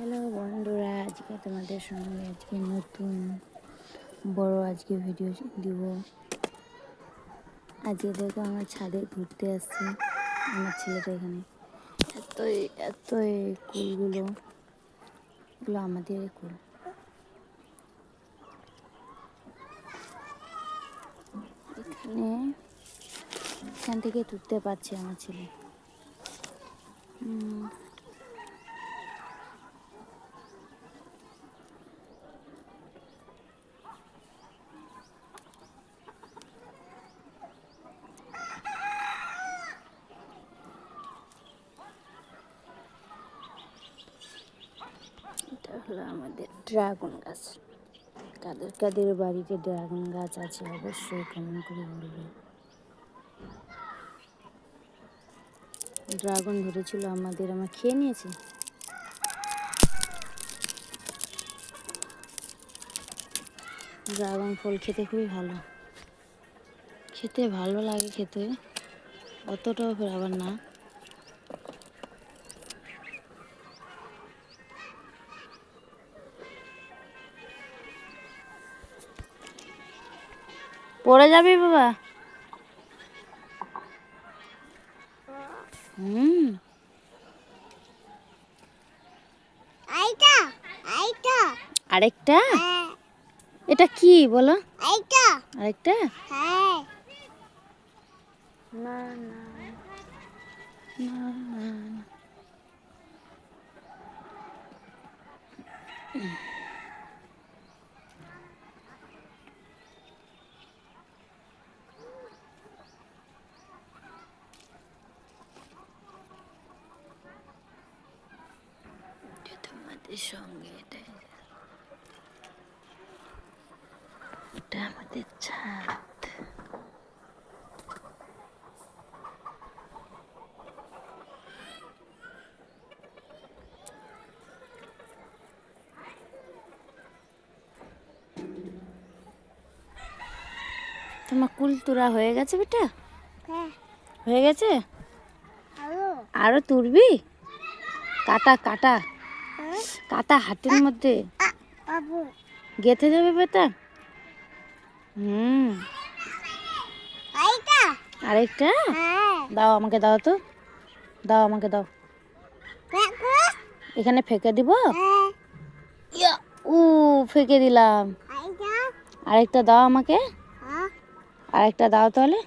Hello বন্ধুরা, আজকে তোমাদের সঙ্গে নতুন বড় ভিডিও দিব। আজকে দেখো আমার ছাদে ঘুরতে আসছে আমার ছেলেটা। এখানে এতই কুলগুলো আমাদের কুল। এখান থেকে তুলতে পারছে আমার ছেলে। এটা হলো আমাদের ড্রাগন গাছ। কাদের কাদের বাড়িতে ড্রাগন গাছ আছে অবশ্যই কমেন্ট করে বলবে। ড্রাগন ধরেছিল আমার খেয়ে নিয়েছে। ড্রাগন ফল খেতে খুবই ভালো, খেতে ভালো লাগে, খেতে অতটাও আবার না। পড়ে যাবি বাবা। আরেকটা, এটা কি বলো? আরেকটা না না না না। তোমাদের সঙ্গে এটা আমাদের ছাদ। তোমার কুল তুরা হয়ে গেছে বেটা? হয়ে গেছে? আরো তুলবি? কাটা কাটা কাটা হাতের মধ্যে গেঁথে যাবে বেটা। আরেকটা দাও আমাকে, দাও তো, দাও আমাকে, দাও। এখানে ফেঁকে দিব। ফেঁকে দিলাম। আরেকটা দাও আমাকে, আরেকটা দাও তাহলে।